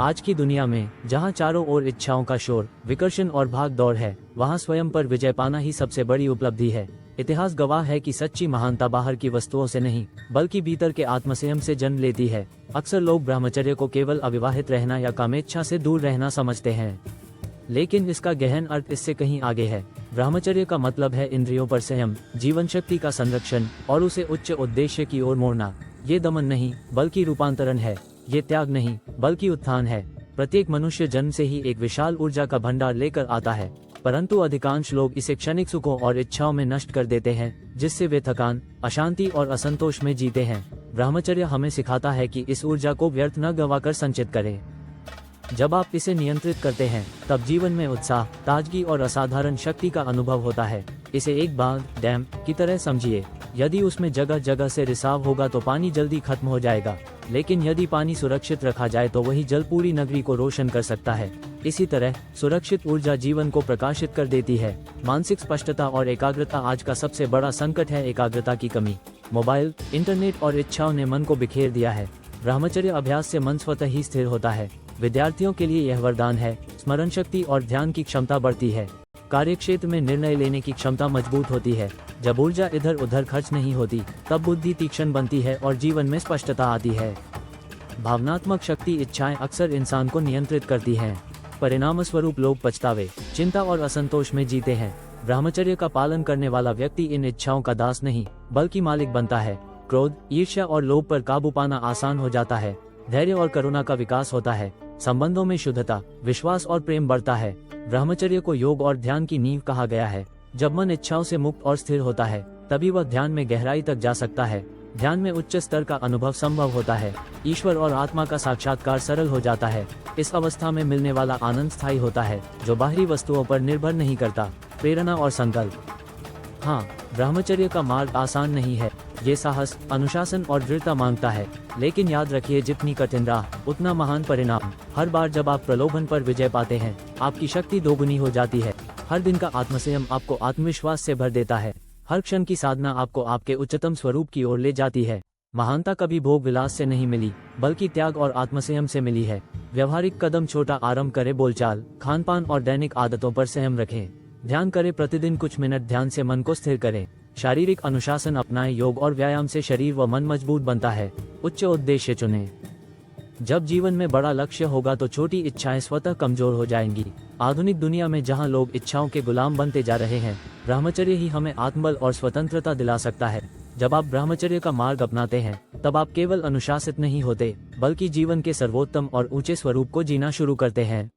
आज की दुनिया में जहां चारों ओर इच्छाओं का शोर, विकर्षण और भाग दौड़ है, वहां स्वयं पर विजय पाना ही सबसे बड़ी उपलब्धि है। इतिहास गवाह है कि सच्ची महानता बाहर की वस्तुओं से नहीं, बल्कि भीतर के आत्मसंयम से जन्म लेती है। अक्सर लोग ब्रह्मचर्य को केवल अविवाहित रहना या कामेच्छा से दूर रहना समझते हैं, लेकिन इसका गहन अर्थ इससे कहीं आगे है। ब्रह्मचर्य का मतलब है इंद्रियों पर संयम, जीवन शक्ति का संरक्षण और उसे उच्च उद्देश्य की ओर मोड़ना। ये दमन नहीं, बल्कि रूपांतरण है। ये त्याग नहीं, बल्कि उत्थान है। प्रत्येक मनुष्य जन्म से ही एक विशाल ऊर्जा का भंडार लेकर आता है, परंतु अधिकांश लोग इसे क्षणिक सुखों और इच्छाओं में नष्ट कर देते हैं, जिससे वे थकान, अशांति और असंतोष में जीते हैं। ब्रह्मचर्य हमें सिखाता है कि इस ऊर्जा को व्यर्थ न गवाकर संचित करें। जब आप इसे नियंत्रित करते हैं, तब जीवन में उत्साह, ताजगी और असाधारण शक्ति का अनुभव होता है। इसे एक बांध, डैम की तरह समझिए। यदि उसमें जगह जगह से रिसाव होगा तो पानी जल्दी खत्म हो जाएगा, लेकिन यदि पानी सुरक्षित रखा जाए तो वही जल पूरी नगरी को रोशन कर सकता है। इसी तरह सुरक्षित ऊर्जा जीवन को प्रकाशित कर देती है। मानसिक स्पष्टता और एकाग्रता आज का सबसे बड़ा संकट है। एकाग्रता की कमी, मोबाइल, इंटरनेट और इच्छाओं ने मन को बिखेर दिया है। ब्रह्मचर्य अभ्यास से मन स्वतः ही स्थिर होता है। विद्यार्थियों के लिए यह वरदान है। स्मरण शक्ति और ध्यान की क्षमता बढ़ती है। कार्यक्षेत्र में निर्णय लेने की क्षमता मजबूत होती है। जब ऊर्जा इधर उधर खर्च नहीं होती, तब बुद्धि तीक्ष्ण बनती है और जीवन में स्पष्टता आती है। भावनात्मक शक्ति, इच्छाएं अक्सर इंसान को नियंत्रित करती हैं। परिणाम स्वरूप लोग पछतावे, चिंता और असंतोष में जीते हैं। ब्रह्मचर्य का पालन करने वाला व्यक्ति इन इच्छाओं का दास नहीं, बल्कि मालिक बनता है। क्रोध, ईर्ष्या और लोभ पर काबू पाना आसान हो जाता है। धैर्य और करुणा का विकास होता है। संबंधों में शुद्धता, विश्वास और प्रेम बढ़ता है। ब्रह्मचर्य को योग और ध्यान की नींव कहा गया है। जब मन इच्छाओं से मुक्त और स्थिर होता है, तभी वह ध्यान में गहराई तक जा सकता है। ध्यान में उच्च स्तर का अनुभव संभव होता है। ईश्वर और आत्मा का साक्षात्कार सरल हो जाता है। इस अवस्था में मिलने वाला आनंद स्थायी होता है, जो बाहरी वस्तुओं पर निर्भर नहीं करता। प्रेरणा और संकल्प। हाँ, ब्रह्मचर्य का मार्ग आसान नहीं है। ये साहस, अनुशासन और दृढ़ता मांगता है। लेकिन याद रखिए, जितनी कठिन राह, उतना महान परिणाम। हर बार जब आप प्रलोभन पर विजय पाते हैं, आपकी शक्ति दोगुनी हो जाती है। हर दिन का आत्मसंयम आपको आत्मविश्वास से भर देता है। हर क्षण की साधना आपको आपके उच्चतम स्वरूप की ओर ले जाती है। महानता कभी भोग विलास से नहीं मिली, बल्कि त्याग और आत्मसंयम से मिली है। व्यवहारिक कदम छोटा आरंभ करें। बोलचाल, खानपान और दैनिक आदतों पर संयम रखें। ध्यान करें। प्रतिदिन कुछ मिनट ध्यान से मन को स्थिर करें। शारीरिक अनुशासन अपनाएं। योग और व्यायाम से शरीर व मन मजबूत बनता है। उच्च उद्देश्य चुनें। जब जीवन में बड़ा लक्ष्य होगा तो छोटी इच्छाएं स्वतः कमजोर हो जाएंगी। आधुनिक दुनिया में जहां लोग इच्छाओं के गुलाम बनते जा रहे हैं, ब्रह्मचर्य ही हमें आत्मबल और स्वतंत्रता दिला सकता है। जब आप ब्रह्मचर्य का मार्ग अपनाते हैं, तब आप केवल अनुशासित नहीं होते, बल्कि जीवन के सर्वोत्तम और ऊंचे स्वरूप को जीना शुरू करते हैं।